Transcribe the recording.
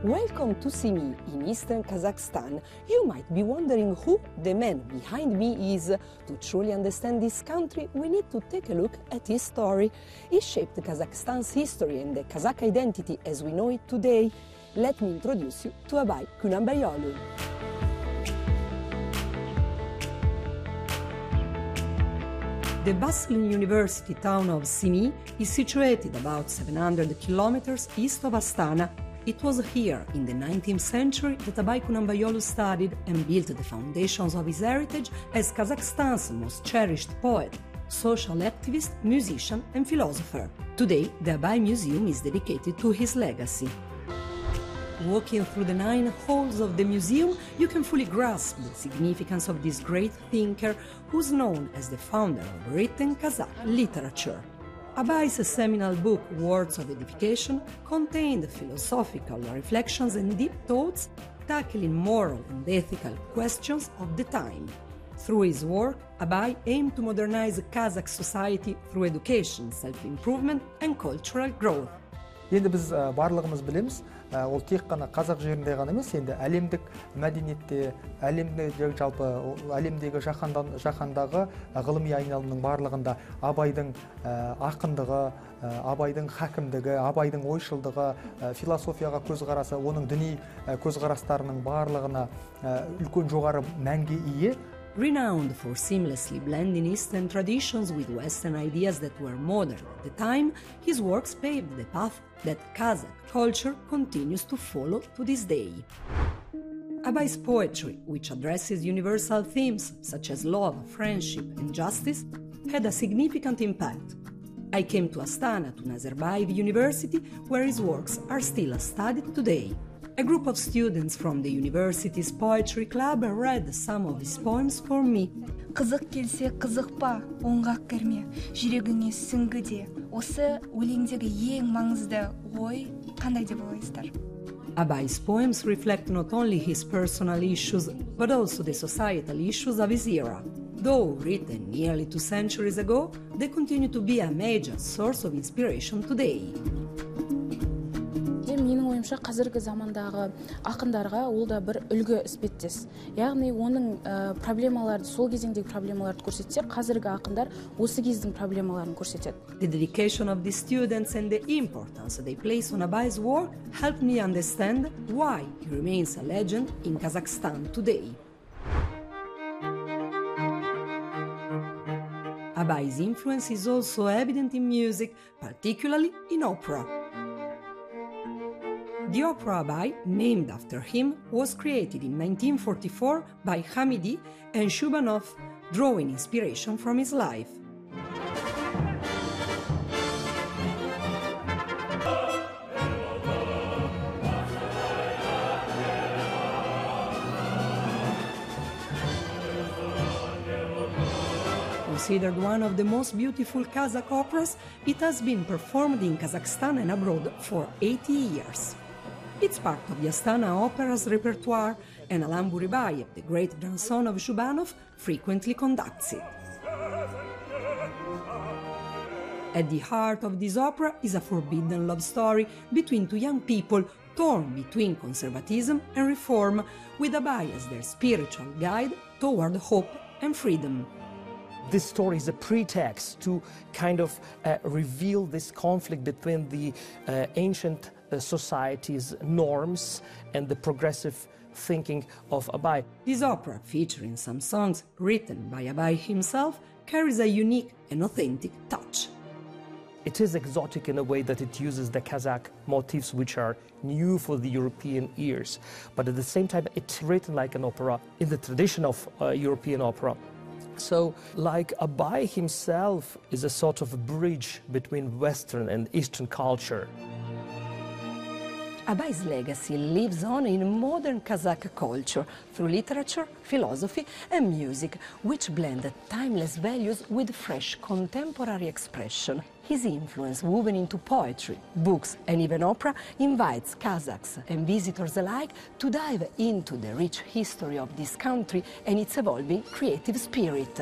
Welcome to Simi in eastern Kazakhstan. You might be wondering who the man behind me is. To truly understand this country, we need to take a look at his story. He shaped Kazakhstan's history and the Kazakh identity as we know it today. Let me introduce you to Abaï Kounanbaïouly. The bustling university town of Simi is situated about 700 kilometers east of Astana. It was here, in the 19th century, that Abaï Kounanbaïouly studied and built the foundations of his heritage as Kazakhstan's most cherished poet, social activist, musician and philosopher. Today, the Abaï Museum is dedicated to his legacy. Walking through the 9 halls of the museum, you can fully grasp the significance of this great thinker, who's known as the founder of written Kazakh literature. Abaï's seminal book, Words of Edification, contained philosophical reflections and deep thoughts, tackling moral and ethical questions of the time. Through his work, Abaï aimed to modernize Kazakh society through education, self-improvement and cultural growth. Енді біз барлығымыз білеміз, ол тек қана қазақ жерінде ғана емес, енді әлемдік мәдениетте, әлемдегі жаһандағы ғылыми айналымның барлығында Абайдың ақындығы, Абайдың хакімдігі, Абайдың ойшылдығы, философияға көзқарасы, оның діни көзқарастарының барлығына үлкен жоғары мәнге ие. Renowned for seamlessly blending Eastern traditions with Western ideas that were modern at the time, his works paved the path that Kazakh culture continues to follow to this day. Abaï's poetry, which addresses universal themes such as love, friendship and justice, had a significant impact. I came to Astana, to Nazarbayev University, where his works are still studied today. A group of students from the university's poetry club read some of his poems for me. Қызық келсе қызықпа, оңғақ кірме, жүрегіңе сүңгіде. Осы өлеңдегі ең маңызды ой қандай деп ойлайсыздар? Abaï's poems reflect not only his personal issues, but also the societal issues of his era. Though written nearly 2 centuries ago, they continue to be a major source of inspiration today. Менің ойымша қазіргі замандағы ақындарға ол да бір үлгі іспеттес. Яғни оның проблемаларды, сол кезеңдегі проблемаларды көрсетсе, қазіргі ақындар осы кездің проблемаларын көрсетеді. The dedication of the students and the importance they place on Abaï's work helped me understand why he remains a legend in Kazakhstan today. Abaï's influence is also evident in music, particularly in opera. The opera Abaï, named after him, was created in 1944 by Hamidi and Shubanov, drawing inspiration from his life. Considered one of the most beautiful Kazakh operas, it has been performed in Kazakhstan and abroad for 80 years. It's part of the Astana Opera's repertoire, and Alan Buribayev, the great grandson of Shubanov, frequently conducts it. At the heart of this opera is a forbidden love story between 2 young people torn between conservatism and reform, with Abaï as their spiritual guide toward hope and freedom. This story is a pretext to kind of reveal this conflict between the ancient society's norms and the progressive thinking of Abaï. This opera, featuring some songs written by Abaï himself, carries a unique and authentic touch. It is exotic in a way that it uses the Kazakh motifs which are new for the European ears, but at the same time it's written like an opera in the tradition of European opera. So, like Abaï himself is a sort of a bridge between Western and Eastern culture. Abaï's legacy lives on in modern Kazakh culture through literature, philosophy and music, which blend timeless values with fresh contemporary expression. His influence, woven into poetry, books and even opera, invites Kazakhs and visitors alike to dive into the rich history of this country and its evolving creative spirit.